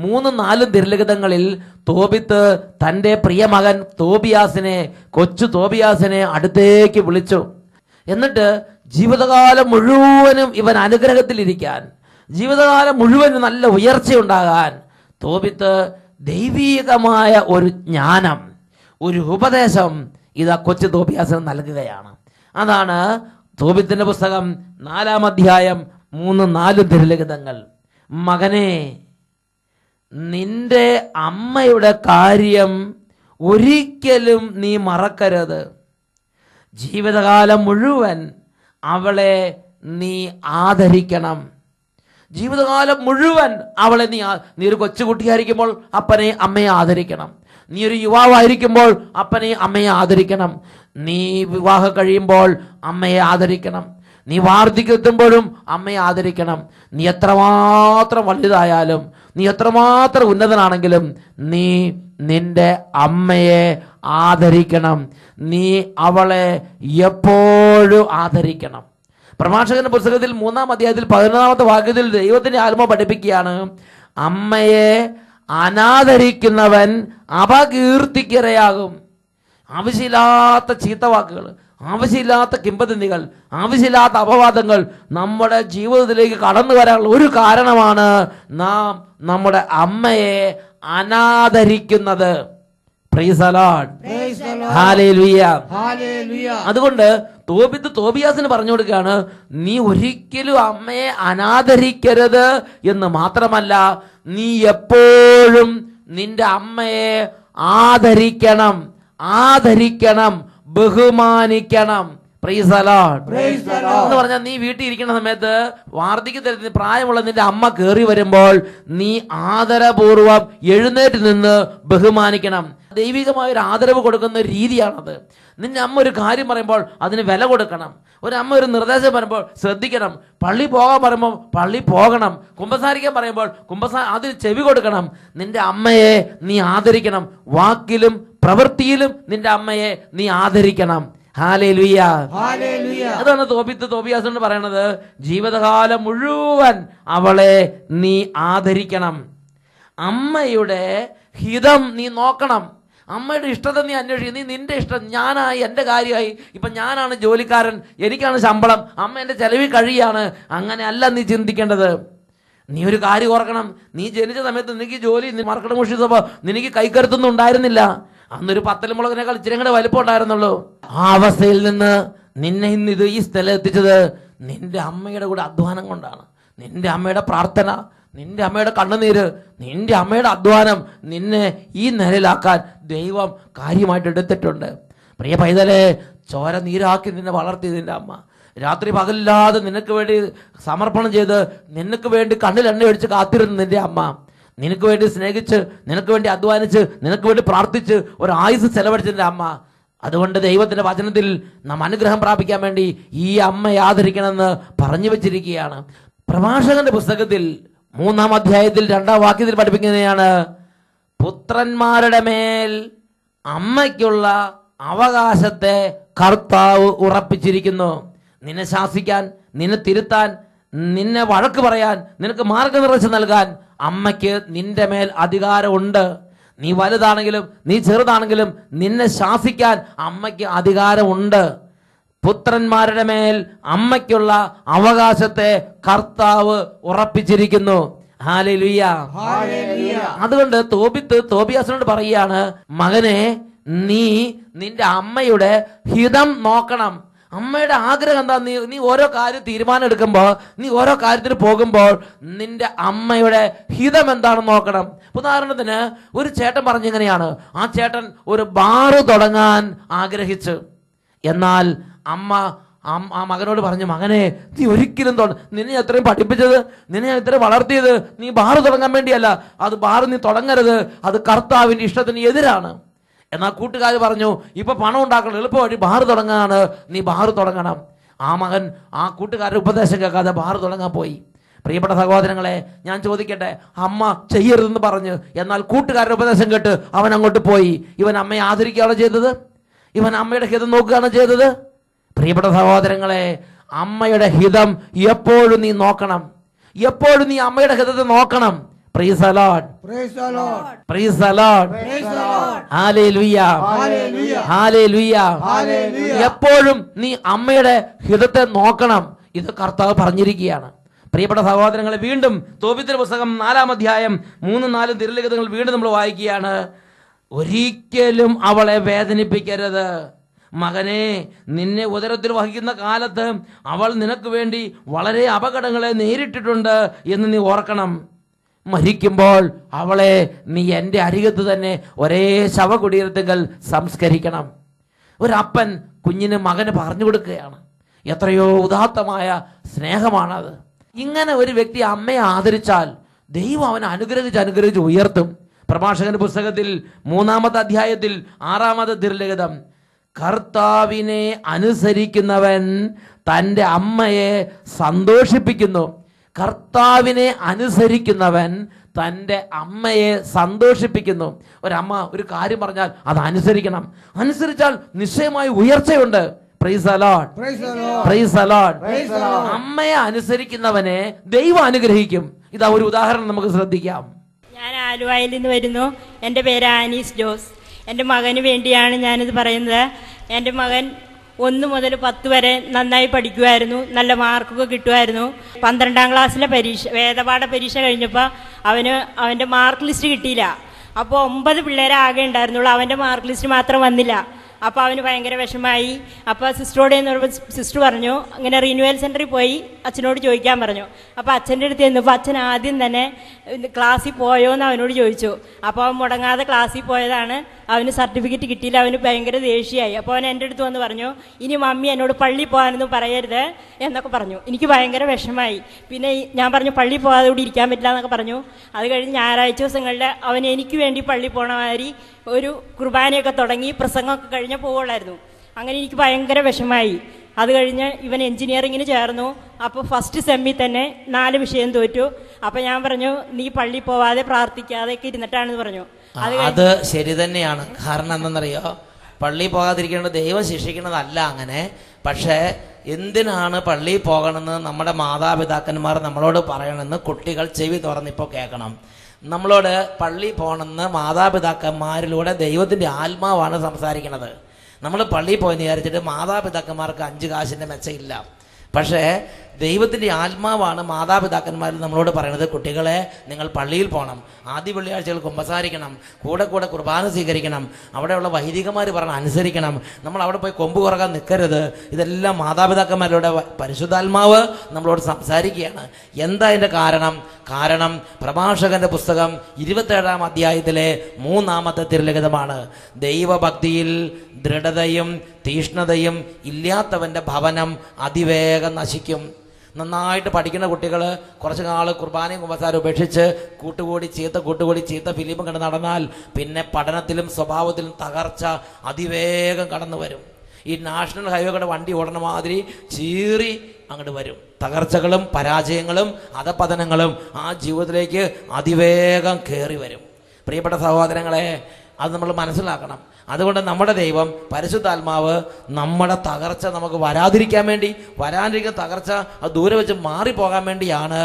3-4 തിരുലിഖിതങ്ങളിൽ തോബിത്ത് തൻ്റെ പ്രിയ മകൻ കൊച്ചു തോബിയാസിനെ അടുത്തേക്ക് വിളിച്ചു. എന്നിട്ട് ജീവിതകാലം മുഴുവനും ഇവൻ അനുഗ്രഹത്തിലിരിക്കാൻ, ജീവിതകാലം മുഴുവനും നല്ല ഉയർച്ചയുണ്ടാകാൻ തോബിത്ത് ദൈവീകമായ ഒരു ജ്ഞാനം, ഒരു ഉപദേശം ഇതാ കൊച്ചു തോബിയാസിന് നൽകുകയാണ്. അതാണ് തോബിത്തിന്റെ പുസ്തകം 4-ാം അധ്യായം 3-4 തിരുലിഖിതങ്ങൾ. മകനെ, നിന്റെ അമ്മയുടെ കാര്യം ഒരിക്കലും നീ മറക്കരുത്. ജീവിതകാലം മുഴുവൻ അവളെ നീ ആദരിക്കണം. ജീവിതകാലം മുഴുവൻ അവളെ നീ ഒരു കൊച്ചുകുട്ടിയായിരിക്കുമ്പോൾ അപ്പനെ അമ്മയെ ആദരിക്കണം. നീ ഒരു യുവാവായിരിക്കുമ്പോൾ അപ്പനെ അമ്മയെ ആദരിക്കണം. നീ വിവാഹം കഴിയുമ്പോൾ അമ്മയെ ആദരിക്കണം. നീ വാർദ്ധക്യമെത്തുമ്പോഴും അമ്മയെ ആദരിക്കണം. നീ എത്രമാത്രം വലുതായാലും, നീ എത്രമാത്രം ഉന്നതനാണെങ്കിലും നീ നിന്റെ അമ്മയെ ആദരിക്കണം. നീ അവളെ എപ്പോഴും ആദരിക്കണം. പ്രഭാഷകന്റെ പുസ്തകത്തിൽ 3-ാം അധ്യായത്തിൽ 11-ാമത്തെ വാക്യത്തിൽ ദൈവത്തിന്റെ ആത്മാവ് പഠിപ്പിക്കുകയാണ്, അമ്മയെ അനാദരിക്കുന്നവൻ അപകീർത്തിക്കിരയാകും. ആവശ്യമില്ലാത്ത ചീത്തവാക്കുകൾ, ആവശ്യമില്ലാത്ത കിംവദന്തികൾ, ആവശ്യമില്ലാത്ത അപവാദങ്ങൾ നമ്മുടെ ജീവിതത്തിലേക്ക് കടന്നു വരാനുള്ള ഒരു കാരണമാണ് നാം നമ്മുടെ അമ്മയെ അനാദരിക്കുന്നത്. പ്രൈസ് ദി ലോർഡ്, ഹല്ലേലൂയ. അതുകൊണ്ട് തോബിയാസിന് പറഞ്ഞു കൊടുക്കുകയാണ്, നീ ഒരിക്കലും അമ്മയെ അനാദരിക്കരുത് എന്ന് മാത്രമല്ല, നീ എപ്പോഴും നിന്റെ അമ്മയെ ആദരിക്കണം, ബഹുമാനിക്കണം. Price the Lord. എന്ന് പറഞ്ഞാൽ നീ വീട്ടിൽ ഇരിക്കുന്ന സമയത്ത് വാർദ്ധക്യത്തിൽ പ്രായമുള്ള നിന്റെ അമ്മ കയറി വരുമ്പോൾ നീ ആദരപൂർവം എഴുന്നേറ്റ് നിന്ന് ബഹുമാനിക്കണം. ദൈവികമായ ഒരു ആദരവ് കൊടുക്കുന്ന ഒരു രീതിയാണത്. നിന്റെ അമ്മ ഒരു കാര്യം പറയുമ്പോൾ അതിന് വില കൊടുക്കണം. ഒരു അമ്മ ഒരു നിർദ്ദേശം പറയുമ്പോൾ ശ്രദ്ധിക്കണം. പള്ളി പോകാൻ പറയുമ്പോൾ പള്ളി പോകണം. കുമ്പസാരിക്കാൻ പറയുമ്പോൾ അതിന് ചെവി കൊടുക്കണം. നിന്റെ അമ്മയെ നീ ആദരിക്കണം. വാക്കിലും പ്രവൃത്തിയിലും നിന്റെ അമ്മയെ നീ ആദരിക്കണം. ഹല്ലേലൂയ. അതാണ് തോബിയാസിനോട് പറയണത്, ജീവിതകാലം മുഴുവൻ അവളെ നീ ആദരിക്കണം. അമ്മയുടെ ഹിതം നീ നോക്കണം. അമ്മയുടെ ഇഷ്ടത്തെ നീ അന്വേഷിക്കും. നീ നിന്റെ ഇഷ്ടം, ഞാനായി, എൻ്റെ കാര്യമായി, ഇപ്പം ഞാനാണ് ജോലിക്കാരൻ, എനിക്കാണ് ശമ്പളം, അമ്മ എൻ്റെ ചെലവിൽ കഴിയാണ്, അങ്ങനെ അല്ല നീ ചിന്തിക്കേണ്ടത്. നീ ഒരു കാര്യം ഓർക്കണം, നീ ജനിച്ച സമയത്ത് നിനക്ക് ജോലി മറക്കട മുഷിച്ചപ്പോൾ നിനക്ക് കൈക്കരുത്തൊന്നും ഉണ്ടായിരുന്നില്ല. അന്നൊരു പത്തലമുളകിനേക്കാൾ ഇച്ചിരി കൂടെ വലിപ്പം ഉണ്ടായിരുന്നുള്ളൂ. ആ അവസ്ഥയിൽ നിന്ന് നിന്നെ ഇന്ന് ഈ സ്ഥലം എത്തിച്ചത് നിന്റെ അമ്മയുടെ കൂടെ അധ്വാനം കൊണ്ടാണ്. നിന്റെ അമ്മയുടെ പ്രാർത്ഥന, നിന്റെ അമ്മയുടെ കണ്ണുനീര്, നിന്റെ അമ്മയുടെ അധ്വാനം നിന്നെ ഈ നിലയിലാക്കാൻ ദൈവം കാര്യമായിട്ട് എടുത്തിട്ടുണ്ട്. പ്രിയ പൈതലെ, ചോര നീരാക്കി നിന്നെ വളർത്തി നിന്റെ അമ്മ. രാത്രി പകലില്ലാതെ നിനക്ക് വേണ്ടി സമർപ്പണം ചെയ്ത് നിനക്ക് വേണ്ടി കണ്ണിൽ എണ്ണ ഒഴിച്ച് കാത്തിരുന്നു നിന്റെ അമ്മ. നിനക്ക് വേണ്ടി സ്നേഹിച്ച്, നിനക്ക് വേണ്ടി അധ്വാനിച്ച്, നിനക്ക് വേണ്ടി പ്രാർത്ഥിച്ച് ഒരു ആയുസ് ചെലവഴിച്ചതിൻ്റെ അമ്മ. അതുകൊണ്ട് ദൈവത്തിൻ്റെ വചനത്തിൽ നാം അനുഗ്രഹം പ്രാപിക്കാൻ വേണ്ടി ഈ അമ്മയെ ആദരിക്കണമെന്ന് പറഞ്ഞു വെച്ചിരിക്കുകയാണ്. പ്രഭാഷകന്റെ പുസ്തകത്തിൽ 3-ാം അധ്യായത്തിൽ 2-ാം വാക്യത്തിൽ പഠിപ്പിക്കുന്നതാണ്, പുത്രന്മാരുടെ മേൽ അമ്മയ്ക്കുള്ള അവകാശത്തെ കർത്താവ് ഉറപ്പിച്ചിരിക്കുന്നു. നിന്നെ ശാസിക്കാൻ, നിന്നെ തിരുത്താൻ, നിന്നെ വഴക്ക് പറയാൻ, നിനക്ക് മാർഗനിർദ്ദേശം നൽകാൻ അമ്മയ്ക്ക് നിന്റെ മേൽ അധികാരമുണ്ട്. നീ വലുതാണെങ്കിലും നീ ചെറുതാണെങ്കിലും നിന്നെ ശാസിക്കാൻ അമ്മയ്ക്ക് അധികാരമുണ്ട്. പുത്രന്മാരുടെ മേൽ അമ്മയ്ക്കുള്ള അവകാശത്തെ കർത്താവ് ഉറപ്പിച്ചിരിക്കുന്നു. ഹല്ലേലൂയ. അതുകൊണ്ട് തോബിയാസിനോട് പറയുകയാണ്, മകനെ, നീ നിന്റെ അമ്മയുടെ ഹിതം നോക്കണം. അമ്മയുടെ ആഗ്രഹം എന്താ? നീ ഓരോ കാര്യം തീരുമാനം എടുക്കുമ്പോൾ, നീ ഓരോ കാര്യത്തിന് പോകുമ്പോൾ നിന്റെ അമ്മയുടെ ഹിതം എന്താണെന്ന് നോക്കണം. ഉദാഹരണത്തിന് ഒരു ചേട്ടൻ പറഞ്ഞിങ്ങനെയാണ്, ആ ചേട്ടൻ ഒരു ബാറ് തുടങ്ങാൻ ആഗ്രഹിച്ചു. എന്നാൽ അമ്മ ആ മകനോട് പറഞ്ഞു, മകനെ നീ ഒരിക്കലും നിന്നെ എത്രയും പഠിപ്പിച്ചത്, നിന്നെ ഇത്രയും വളർത്തിയത് നീ ബാറ് തുടങ്ങാൻ വേണ്ടിയല്ല. അത് ബാറ് നീ തുടങ്ങരുത്, അത് കർത്താവിൻ്റെ ഇഷ്ടത്തിന് എതിരാണ്. എന്നാൽ കൂട്ടുകാർ പറഞ്ഞു, ഇപ്പൊ പണം ഉണ്ടാക്കണം, എളുപ്പ വഴി ബാറ് തുടങ്ങാനാണ്, നീ ബാറ് തുടങ്ങണം. ആ മകൻ ആ കൂട്ടുകാരുടെ ഉപദേശം കേൾക്കാതെ ബാറ് തുടങ്ങാൻ പോയി. പ്രിയപ്പെട്ട സഹോദരങ്ങളെ, ഞാൻ ചോദിക്കട്ടെ, അമ്മ ചെയ്യരുതെന്ന് പറഞ്ഞു, എന്നാൽ കൂട്ടുകാരുടെ ഉപദേശം കേട്ട് അവൻ അങ്ങോട്ട് പോയി. ഇവൻ അമ്മയെ ആദരിക്കുകയാണോ ചെയ്തത്? ഇവൻ അമ്മയുടെ ഹിതം നോക്കുകയാണോ ചെയ്തത്? പ്രിയപ്പെട്ട സഹോദരങ്ങളെ, അമ്മയുടെ ഹിതം എപ്പോഴും നീ നോക്കണം. എപ്പോഴും നീ അമ്മയുടെ ഹിതത്തെ നോക്കണം. Praise the Lord. Praise the Lord. Praise the Lord. Praise the Lord. Hallelujah. Hallelujah. Hallelujah. Hallelujah. എപ്പോഴും നീ അമ്മയുടെ ഹിതത്തെ നോക്കണം. ഇത് കർത്താവ് പറഞ്ഞിരിക്കുകയാണ്. പ്രിയപ്പെട്ട സഹോദരങ്ങളെ, വീണ്ടും തോബിത്തിന്റെ പുസ്തകം 4-ാം അധ്യായം 3-4 തിരുലിഖിതങ്ങൾ വീണ്ടും നമ്മൾ വായിക്കുകയാണ്. ഒരിക്കലും അവളെ വേദനിപ്പിക്കരുത്. മകനെ, നിന്നെ ഉദരത്തിൽ വഹിക്കുന്ന കാലത്ത് അവൾ നിനക്ക് വേണ്ടി വളരെ അപകടങ്ങളെ നേരിട്ടിട്ടുണ്ട് എന്ന് നീ ഓർക്കണം. മരിക്കുമ്പോൾ അവളെ നീ എൻ്റെ അരികത്ത് തന്നെ ഒരേ ശവകുടീരത്തിൽ സംസ്കരിക്കണം. ഒരപ്പൻ കുഞ്ഞിന് മകന് പറഞ്ഞു കൊടുക്കുകയാണ്. എത്രയോ ഉദാത്തമായ സ്നേഹമാണത്. ഇങ്ങനെ ഒരു വ്യക്തി അമ്മയെ ആദരിച്ചാൽ ദൈവം അവനെ അനുഗ്രഹിച്ച് ഉയർത്തും. പ്രഭാഷകന്റെ പുസ്തകത്തിൽ 3-ാമത്തെ അധ്യായത്തിൽ 6-ാമത്തെ തിരുലിഖിതം, കർത്താവിനെ അനുസരിക്കുന്നവൻ തൻ്റെ അമ്മയെ സന്തോഷിപ്പിക്കുന്നു. കർത്താവിനെ അനുസരിക്കുന്നവൻ തൻ്റെ അമ്മയെ സന്തോഷിപ്പിക്കുന്നു. ഒരമ്മ ഒരു കാര്യം പറഞ്ഞാൽ അത് അനുസരിക്കണം. അനുസരിച്ചാൽ നിശ്ചയമായി ഉയർച്ചയുണ്ട്. Praise the Lord. Praise the Lord. Praise the Lord. Praise the Lord. അമ്മയെ അനുസരിക്കുന്നവനെ ദൈവം അനുഗ്രഹിക്കും. ഇതാ ഒരു ഉദാഹരണം നമുക്ക് ശ്രദ്ധിക്കാം. ഞാൻ ആലുവായിൽ നിന്ന് വരുന്നു. എൻ്റെ പേര് ആനീസ് ജോസ്. എൻ്റെ മകന് വേണ്ടിയാണ് ഞാനിത് പറയുന്നത്. എൻ്റെ മകൻ 1 മുതൽ 10 വരെ നന്നായി പഠിക്കുമായിരുന്നു, നല്ല മാർക്കൊക്കെ കിട്ടുമായിരുന്നു. 12-ാം ക്ലാസ്സിലെ വേദപാഠ പരീക്ഷ കഴിഞ്ഞപ്പോൾ അവൻ്റെ മാർക്ക് ലിസ്റ്റ് കിട്ടിയില്ല. അപ്പോൾ 9 പിള്ളേരെ ആകെ ഉണ്ടായിരുന്നുള്ളൂ, അവൻ്റെ മാർക്ക് ലിസ്റ്റ് മാത്രം വന്നില്ല. അപ്പോൾ അവന് ഭയങ്കര വിഷമായി. അപ്പോൾ സിസ്റ്ററോട് എന്ന് പറയുമ്പോൾ സിസ്റ്റർ പറഞ്ഞു, അങ്ങനെ റിന്യൂവൽ സെൻറ്ററിൽ പോയി അച്ഛനോട് ചോദിക്കാൻ പറഞ്ഞു. അപ്പോൾ അച്ഛൻ്റെ അടുത്ത് ചെന്നപ്പോൾ അച്ഛൻ ആദ്യം തന്നെ ക്ലാസ്സിൽ പോയോ എന്ന് അവനോട് ചോദിച്ചു. അപ്പോൾ അവൻ മുടങ്ങാതെ ക്ലാസ്സിൽ പോയതാണ്. അവന് സർട്ടിഫിക്കറ്റ് കിട്ടിയില്ല. അവന് ഭയങ്കര ദേഷ്യമായി. അപ്പോൾ അവൻ എൻ്റെ അടുത്ത് വന്ന് പറഞ്ഞു, ഇനി മമ്മി എന്നോട് പള്ളിയിൽ പോകാനൊന്നും പറയരുത് എന്നൊക്കെ പറഞ്ഞു. എനിക്ക് ഭയങ്കര വിഷമായി. പിന്നെ ഞാൻ പറഞ്ഞു, പള്ളിയിൽ പോകാതെ കൂടി ഇരിക്കാൻ പറ്റില്ല എന്നൊക്കെ പറഞ്ഞു. അത് കഴിഞ്ഞ് ഞായറാഴ്ച ദിവസങ്ങളിൽ അവൻ എനിക്ക് വേണ്ടി പള്ളിയിൽ പോകണ മാതിരി ഒരു കുർബാനയൊക്കെ തുടങ്ങി പ്രസംഗമൊക്കെ കഴിഞ്ഞ് പോവുള്ളായിരുന്നു. അങ്ങനെ എനിക്ക് ഭയങ്കര വിഷമായി. അത് കഴിഞ്ഞ് ഇവൻ എഞ്ചിനീയറിങ്ങിന് ചേർന്നു. അപ്പോൾ ഫസ്റ്റ് സെമ്മിൽ തന്നെ 4 വിഷയം തോറ്റു. അപ്പോൾ ഞാൻ പറഞ്ഞു, നീ പള്ളിയിൽ പോവാതെ പ്രാർത്ഥിക്കാതെയൊക്കെ ഇരുന്നിട്ടാണെന്ന് പറഞ്ഞു. അത് ശരി തന്നെയാണ്. കാരണം എന്തെന്നറിയോ, പള്ളിയിൽ പോകാതിരിക്കേണ്ടത് ദൈവം ശിക്ഷിക്കുന്നതല്ല അങ്ങനെ. പക്ഷേ എന്തിനാണ് പള്ളിയിൽ പോകണമെന്ന് നമ്മുടെ മാതാപിതാക്കന്മാർ നമ്മളോട് പറയണമെന്ന് കുട്ടികൾ ചെവി തുറന്നിപ്പോൾ കേൾക്കണം. നമ്മളോട് പള്ളിയിൽ പോകണമെന്ന് മാതാപിതാക്കന്മാരിലൂടെ ദൈവത്തിൻ്റെ ആത്മാവാണ് സംസാരിക്കുന്നത്. നമ്മൾ പള്ളിയിൽ പോയെന്ന് വിചാരിച്ചിട്ട് മാതാപിതാക്കന്മാർക്ക് 5 കാശിൻ്റെ മെച്ചമില്ല. പക്ഷേ ദൈവത്തിൻ്റെ ആത്മാവാണ് മാതാപിതാക്കന്മാരിൽ നമ്മളോട് പറയുന്നത്, കുട്ടികളെ നിങ്ങൾ പള്ളിയിൽ പോകണം, ആദ്യ വെള്ളിയാഴ്ചകൾ കുമ്പസാരിക്കണം, കൂടെ കുർബാന സ്വീകരിക്കണം, അവിടെയുള്ള വൈദികന്മാർ പറഞ്ഞ് അനുസരിക്കണം, നമ്മൾ അവിടെ പോയി കൊമ്പ് കുറക്കാൻ നിൽക്കരുത്. ഇതെല്ലാം മാതാപിതാക്കന്മാരുടെ പരിശുദ്ധാത്മാവ് നമ്മളോട് സംസാരിക്കുകയാണ്. എന്താ അതിൻ്റെ കാരണം പ്രഭാഷകന്റെ പുസ്തകം 27-ാം അധ്യായത്തിലെ 3-ാമത്തെ തിരുലിഖിതമാണ്. ദൈവഭക്തിയിൽ ദൃഢതയും തീഷ്ണതയും ഇല്ലാത്തവൻ്റെ ഭവനം അതിവേഗം നശിക്കും. നന്നായിട്ട് പഠിക്കുന്ന കുട്ടികൾ കുറച്ച് നാൾ കുർബാനയും കുമ്പസാരം ഉപേക്ഷിച്ച് കൂട്ടുകൂടി ചീത്ത ഫിലിമും കണ്ട് നടന്നാൽ പിന്നെ പഠനത്തിലും സ്വഭാവത്തിലും തകർച്ച അതിവേഗം കടന്നു വരും. ഈ നാഷണൽ ഹൈവേകളുടെ വണ്ടി ഓടണ മാതിരി ചീറി അങ്ങോട്ട് വരും. തകർച്ചകളും പരാജയങ്ങളും അധപതനങ്ങളും ആ ജീവിതത്തിലേക്ക് അതിവേഗം കയറി വരും. പ്രിയപ്പെട്ട സഹോദരങ്ങളെ, അത് നമ്മൾ മനസ്സിലാക്കണം. അതുകൊണ്ട് നമ്മുടെ ദൈവം പരിശുദ്ധാത്മാവ് നമ്മുടെ തകർച്ച നമുക്ക് വരാതിരിക്കുന്ന തകർച്ച അത് ദൂരെ വെച്ച് മാറിപ്പോകാൻ വേണ്ടിയാണ്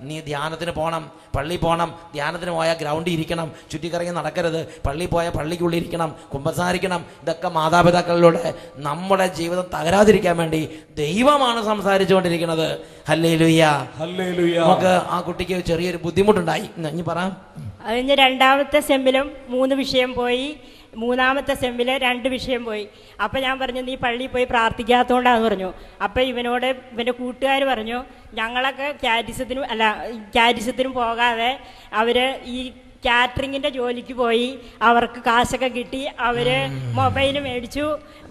നീ ധ്യാനത്തിന് പോകണം, പള്ളിയിൽ പോകണം. ധ്യാനത്തിന് പോയാൽ ഗ്രൗണ്ടിൽ ഇരിക്കണം, ചുറ്റിക്കറങ്ങി നടക്കരുത്. പള്ളിയിൽ പോയാൽ പള്ളിക്കുള്ളിൽ ഇരിക്കണം, കുമ്പസാരിക്കണം. ഇതൊക്കെ മാതാപിതാക്കളിലൂടെ നമ്മുടെ ജീവിതം തകരാതിരിക്കാൻ വേണ്ടി ദൈവമാണ് സംസാരിച്ചുകൊണ്ടിരിക്കുന്നത്. ഹല്ലേലൂയ. ഹല്ലേലൂയ. നമുക്ക് ആ കുട്ടിക്ക് ചെറിയൊരു ബുദ്ധിമുട്ടുണ്ടായി. ഇനി പറ. അതിന് രണ്ടാമത്തെ സെമ്മിലും 3 വിഷയം പോയി, മൂന്നാമത്തെ സെമ്മിൽ 2 വിഷയം പോയി. അപ്പം ഞാൻ പറഞ്ഞു, നീ പള്ളിയിൽ പോയി പ്രാർത്ഥിക്കാത്തതുകൊണ്ടാന്ന് പറഞ്ഞു. അപ്പം ഇവൻ്റെ കൂട്ടുകാർ പറഞ്ഞു, ഞങ്ങളൊക്കെ കാരിസത്തിനും പോകാതെ അവർ ഈ കാറ്ററിങ്ങിൻ്റെ ജോലിക്ക് പോയി, അവർക്ക് കാശൊക്കെ കിട്ടി, അവർ മൊബൈൽ മേടിച്ചു,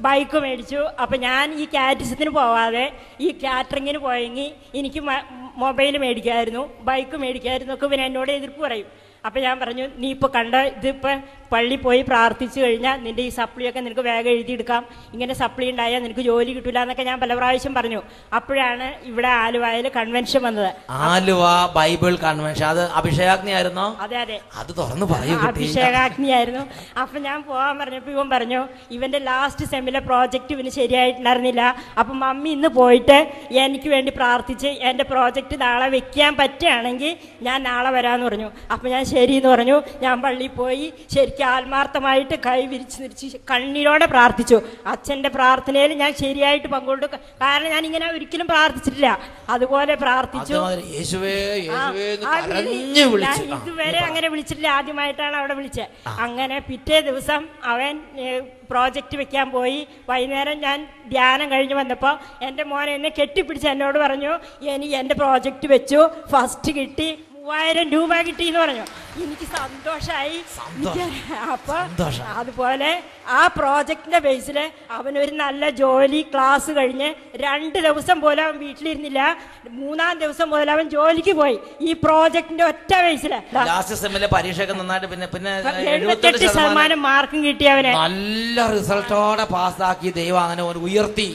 ബൈക്ക് മേടിച്ചു. അപ്പം ഞാൻ ഈ കാരിസത്തിന് പോവാതെ ഈ കാറ്ററിങ്ങിന് പോയെങ്കിൽ എനിക്ക് മൊബൈൽ മേടിക്കായിരുന്നു, ബൈക്ക് മേടിക്കായിരുന്നു ഒക്കെ ഇവൻ എന്നോട് എതിർപ്പ് പറയും. അപ്പം ഞാൻ പറഞ്ഞു, നീ ഇപ്പോൾ ഇതിപ്പോൾ പള്ളി പോയി പ്രാർത്ഥിച്ചു കഴിഞ്ഞാൽ നിൻ്റെ ഈ സപ്ലിയൊക്കെ നിനക്ക് വേഗം എഴുതിയെടുക്കാം, ഇങ്ങനെ സപ്ലി ഉണ്ടായാൽ നിനക്ക് ജോലി കിട്ടില്ല എന്നൊക്കെ ഞാൻ പല പ്രാവശ്യം പറഞ്ഞു. അപ്പോഴാണ് ഇവിടെ ആലുവയിൽ കൺവെൻഷൻ വന്നത്. ആലുവ ബൈബിൾ കൺവെൻഷൻ, അത് അഭിഷേകാഗ്നി ആയിരുന്നോ? അതെ അതെ, അത് തുറന്ന് പറയൂ. അഭിഷേകാഗ്നി ആയിരുന്നു. അപ്പം ഞാൻ പോകാൻ പറഞ്ഞപ്പോൾ ഇവൻ പറഞ്ഞു, ഇവൻ്റെ ലാസ്റ്റ് സെമ്മിലെ പ്രോജക്റ്റ് ഇവന് ശരിയായിട്ടുണ്ടായിരുന്നില്ല, അപ്പം മമ്മി ഇന്ന് പോയിട്ട് എനിക്ക് വേണ്ടി പ്രാർത്ഥിച്ച് എൻ്റെ പ്രോജക്റ്റ് നാളെ വെക്കാൻ പറ്റുകയാണെങ്കിൽ ഞാൻ നാളെ വരാമെന്ന് പറഞ്ഞു. അപ്പം ഞാൻ ശരിയെന്ന് പറഞ്ഞു. ഞാൻ പള്ളിയിൽ പോയി ശരിക്കും ആത്മാർത്ഥമായിട്ട് കൈ വിരിച്ച് കണ്ണീരോടെ പ്രാർത്ഥിച്ചു. അച്ഛൻ്റെ പ്രാർത്ഥനയിൽ ഞാൻ ശരിയായിട്ട് പങ്കുകൊണ്ടു, കാരണം ഞാൻ ഇങ്ങനെ ഒരിക്കലും പ്രാർത്ഥിച്ചിട്ടില്ല. അതുപോലെ പ്രാർത്ഥിച്ചു. ഞാൻ ഇതുവരെ അങ്ങനെ വിളിച്ചിട്ടില്ല, ആദ്യമായിട്ടാണ് അവിടെ വിളിച്ചത്. അങ്ങനെ പിറ്റേ ദിവസം അവൻ പ്രോജക്റ്റ് വെക്കാൻ പോയി. വൈകുന്നേരം ഞാൻ ധ്യാനം കഴിഞ്ഞ് വന്നപ്പോൾ എൻ്റെ മോനെ എന്നെ കെട്ടിപ്പിടിച്ച് എന്നോട് പറഞ്ഞു, എൻ്റെ പ്രോജക്റ്റ് വെച്ചു, ഫസ്റ്റ് കിട്ടി, 3000 രൂപ കിട്ടിയെന്ന് പറഞ്ഞു. എനിക്ക് സന്തോഷമായി. അപ്പോൾ അതുപോലെ ആ പ്രോജക്റ്റിന്റെ ബേസിൽ അവനൊരു നല്ല ജോലി, ക്ലാസ് കഴിഞ്ഞ് 2 ദിവസം പോലും അവൻ വീട്ടിലിരുന്നില്ല. 3-ാം ദിവസം മുതൽ അവൻ ജോലിക്ക് പോയി, ഈ പ്രോജക്റ്റിന്റെ ഒറ്റ ബേസിൽ. പരീക്ഷയൊക്കെ നന്നായിട്ട് പിന്നെ 78% മാർക്കും കിട്ടി. അവനെ നല്ല റിസൾട്ടോടെ പാസ്സാക്കി ദൈവം അങ്ങനെ ഉയർത്തി.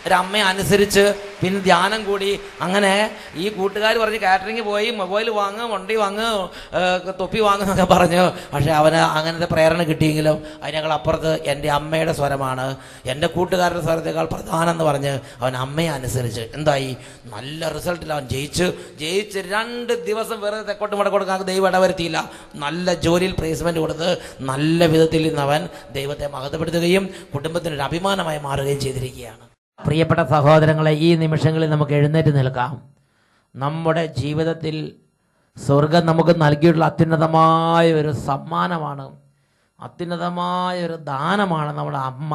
ഒരമ്മയെ അനുസരിച്ച് പിന്നെ ധ്യാനം കൂടി. അങ്ങനെ ഈ കൂട്ടുകാർ പറഞ്ഞ് കാറ്ററിംഗ് പോയി, മൊബൈൽ വാങ്ങ്, വണ്ടി വാങ്ങ്, തൊപ്പി വാങ്ങുന്നൊക്കെ പറഞ്ഞു. പക്ഷെ അവന് അങ്ങനത്തെ പ്രേരണ കിട്ടിയെങ്കിലും അതിനേക്കാൾ അപ്പുറത്ത് എൻ്റെ അമ്മയുടെ സ്വരമാണ്, എൻ്റെ കൂട്ടുകാരുടെ സ്വരത്തേക്കാൾ പ്രധാനം എന്ന് പറഞ്ഞ് അവൻ അമ്മയെ അനുസരിച്ച് എന്തായി, നല്ല റിസൾട്ടിൽ അവൻ ജയിച്ച് 2 ദിവസം വെറുതെ തെക്കോട്ട് മടക്കൊടുക്കാൻ ദൈവം ഇടവരുത്തിയില്ല. നല്ല ജോലിയിൽ പ്ലേസ്മെന്റ് കൊടുത്ത് നല്ല വിധത്തിൽ നിന്ന് അവൻ ദൈവത്തെ മഹത്വപ്പെടുത്തുകയും കുടുംബത്തിനൊരു അഭിമാനമായി മാറുകയും ചെയ്തിരിക്കുകയാണ്. പ്രിയപ്പെട്ട സഹോദരങ്ങളെ, ഈ നിമിഷങ്ങളിൽ നമുക്ക് എഴുന്നേറ്റ് നിൽക്കാം. നമ്മുടെ ജീവിതത്തിൽ സ്വർഗം നമുക്ക് നൽകിയിട്ടുള്ള അത്യുന്നതമായ ഒരു സമ്മാനമാണ്, അത്യുന്നതമായ ഒരു ദാനമാണ് നമ്മുടെ അമ്മ.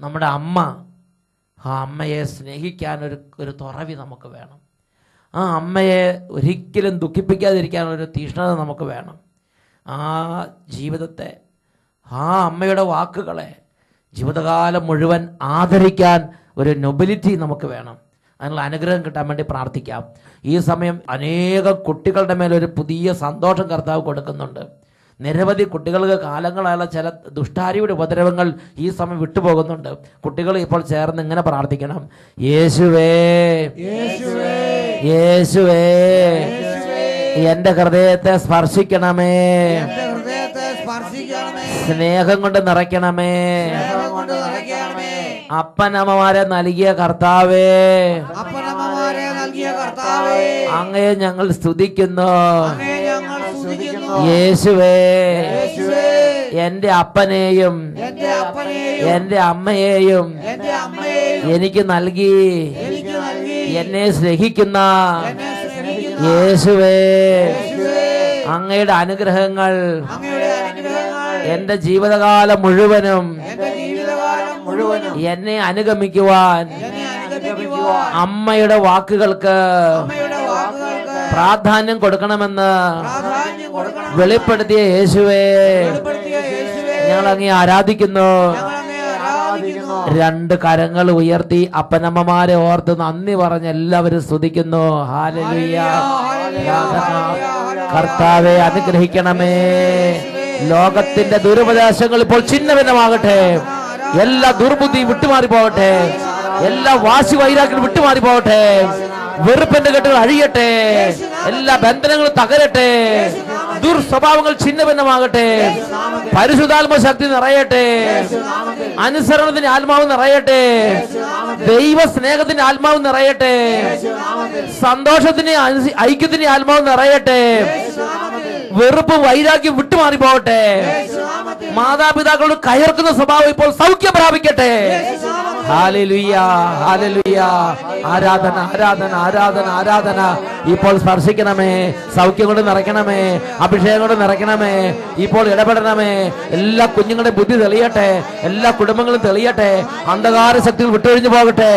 നമ്മുടെ അമ്മ, ആ അമ്മയെ സ്നേഹിക്കാൻ ഒരു തുറവി നമുക്ക് വേണം. ആ അമ്മയെ ഒരിക്കലും ദുഃഖിപ്പിക്കാതിരിക്കാനൊരു തീഷ്ണത നമുക്ക് വേണം. ആ ജീവിതത്തെ, ആ അമ്മയുടെ വാക്കുകളെ ജീവിതകാലം മുഴുവൻ ആദരിക്കാൻ ഒരു നൊബിലിറ്റി നമുക്ക് വേണം. അതിനുള്ള അനുഗ്രഹം കിട്ടാൻ വേണ്ടി പ്രാർത്ഥിക്കാം. ഈ സമയം അനേകം കുട്ടികളുടെ മേലൊരു പുതിയ സന്തോഷം കർത്താവ് കൊടുക്കുന്നുണ്ട്. നിരവധി കുട്ടികൾക്ക് കാലങ്ങളായുള്ള ചില ദുഷ്ടാരിയുടെ ഉപദ്രവങ്ങൾ ഈ സമയം വിട്ടുപോകുന്നുണ്ട്. കുട്ടികൾ ഇപ്പോൾ ചേർന്ന് ഇങ്ങനെ പ്രാർത്ഥിക്കണം: യേശുവേ, യേശുവേ, എന്റെ ഹൃദയത്തെ സ്പർശിക്കണമേ, സ്നേഹം കൊണ്ട് നിറയ്ക്കണമേ. അപ്പനമ്മമാരെ നൽകിയ കർത്താവേ, അങ്ങയെ ഞങ്ങൾ സ്തുതിക്കുന്നു. യേശുവേ, എന്റെ അപ്പനെയും എന്റെ അമ്മയെയും എനിക്ക് നൽകി എന്നെ സ്നേഹിക്കുന്ന യേശുവേ, അങ്ങയുടെ അനുഗ്രഹങ്ങൾ എന്റെ ജീവിതകാലം മുഴുവനും എന്നെ അനുഗമിക്കുവാൻ അമ്മയുടെ വാക്കുകൾക്ക് പ്രാധാന്യം കൊടുക്കണമെന്ന് വെളിപ്പെടുത്തിയ യേശുവേ, ഞങ്ങൾ അങ്ങേ ആരാധിക്കുന്നു. 2 കരങ്ങൾ ഉയർത്തി അപ്പനമ്മമാരെ ഓർത്ത് നന്ദി പറഞ്ഞ് എല്ലാവരും സ്തുതിക്കുന്നു. ഹല്ലേലൂയ. കർത്താവെ അനുഗ്രഹിക്കണമേ. ലോകത്തിന്റെ ദുരുപദേശങ്ങൾ ഇപ്പോൾ ഛിന്നഭിന്നമാകട്ടെ. എല്ലാ ദുർബുദ്ധി വിട്ടുമാറി പോകട്ടെ. എല്ലാ വാശി വൈരാഗ്യം വിട്ടുമാറി പോകട്ടെ. വെറുപ്പിന്റെ കെട്ടുകൾ അഴിയട്ടെ. എല്ലാ ബന്ധനങ്ങളും തകരട്ടെ. ദുർസ്വഭാവങ്ങൾ ഛിന്നഭിന്നമാകട്ടെ. പരിശുദ്ധാത്മ ശക്തി നിറയട്ടെ. അനുസരണത്തിന്റെ ആത്മാവ് നിറയട്ടെ. ദൈവ സ്നേഹത്തിന്റെ ആത്മാവ് നിറയട്ടെ. സന്തോഷത്തിന്റെ ഐക്യത്തിന്റെ ആത്മാവ് നിറയട്ടെ. വെറുപ്പ് വൈരാഗ്യം വിട്ടുമാറി പോകട്ടെ. മാതാപിതാക്കളോട് കയർക്കുന്ന സ്വഭാവം ഇപ്പോൾ സൗഖ്യം പ്രാപിക്കട്ടെ. Hallelujah, hallelujah. ആരാധന, ആരാധന, ആരാധന, ആരാധന. ഇപ്പോൾ സ്പർശിക്കണമേ, സൗഖ്യം കൊണ്ട് നിറയ്ക്കണമേ, അഭിഷേകം കൊണ്ട് നിറയ്ക്കണമേ. ഇപ്പോൾ ഇടപെടണമേ. എല്ലാ കുഞ്ഞുങ്ങളുടെ ബുദ്ധി തെളിയട്ടെ, എല്ലാ കുടുംബങ്ങളും തെളിയട്ടെ, അന്ധകാര ശക്തികൾ വിട്ടൊഴിഞ്ഞു പോകട്ടെ.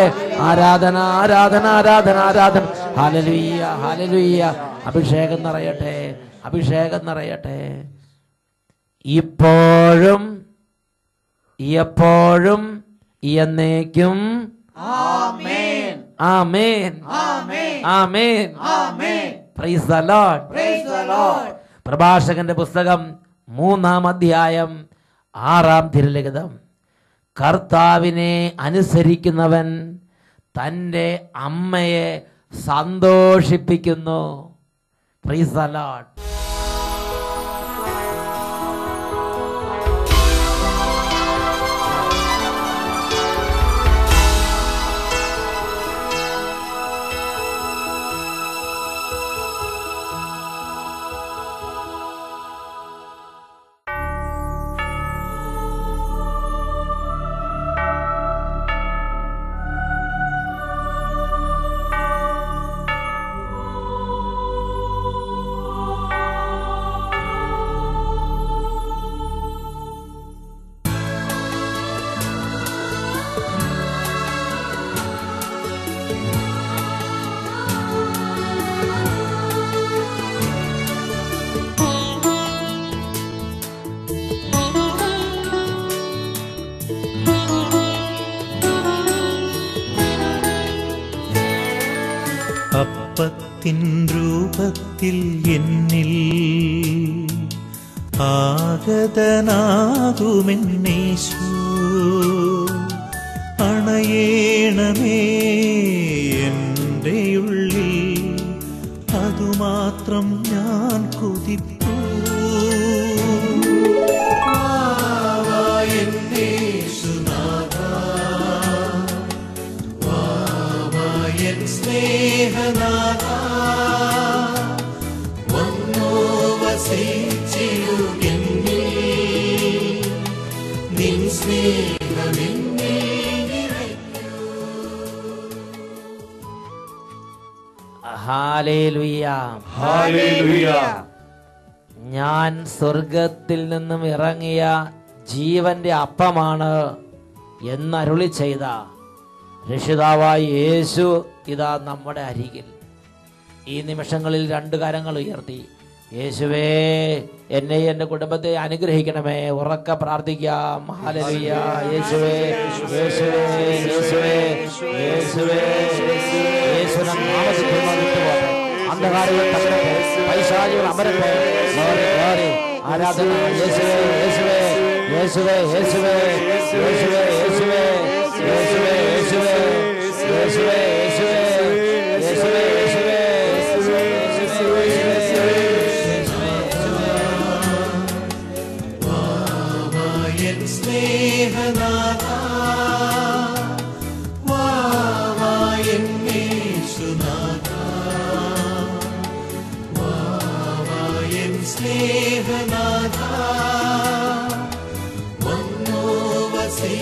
ആരാധന, ആരാധന, ആരാധന, ആരാധന. ഹല്ലേലൂയ, ഹല്ലേലൂയ. അഭിഷേകം നിറയട്ടെ, അഭിഷേകം നിറയട്ടെ. ഇപ്പോഴും എപ്പോഴും എന്നേക്കും. ആമേൻ. ആമേൻ. ആമേൻ. ആമേൻ. ആമേൻ. Praise the Lord. Praise the Lord. പ്രഭാഷകന്റെ പുസ്തകം 3-ാം അധ്യായം 6-ാം തിരുലിഖിതം. കർത്താവിനെ അനുസരിക്കുന്നവൻ തൻ്റെ അമ്മയെ സന്തോഷിപ്പിക്കുന്നു. Praise the Lord. അപ്പത്തിൻ രൂപത്തിൽ എന്നിൽ ആഗതനാകുമെന്നേശു അണയേണമേ എൻ്റെ ഉള്ളിൽ, അതുമാത്രം ഞാൻ കൊതിപ്പൂ. സ്നേഹനാഥ വന്നു വസിച്ചിടുകെന്നിൽ, നിൻ സ്നേഹമെന്നിൽ നിറയ്ക്കൂ. Hallelujah, hallelujah. ഞാൻ സ്വർഗത്തിൽ നിന്നും ഇറങ്ങിയ ജീവന്റെ അപ്പമാണ് എന്നരുളി ചെയ്ത രക്ഷിതാവായ യേശു ഇതാ നമ്മുടെ അരികിൽ. ഈ നിമിഷങ്ങളിൽ 2 കരങ്ങൾ ഉയർത്തി, യേശുവേ എന്നെ എൻ്റെ കുടുംബത്തെ അനുഗ്രഹിക്കണമേ. ഉറക്കെ പ്രാർത്ഥിക്കാം. ഹല്ലേലൂയ. യേശുവേ, യേശുവേ, യേശുവേ, യേശുവേ. യേശുവിന്റെ നാമത്തിൽ വിട്ടുപോട്ടെ. അന്ധകാരികൾ തകരട്ടെ, പൈശാചികൾ അമരട്ടെ. Glory, glory. ആരാധന. യേശുവേ, യേശുവേ, യേശുവേ, യേശുവേ, യേശുവേ, യേശുവേ, യേശുവേ, യേശുവേ, യേശുവേ, യേശുവേ, യേശുവേ, യേശുവേ, സ്നേഹനാഥ വാവായൻ യേശുനാഥ, വാവായൻ സ്നേഹനാഥ വന്നു വസി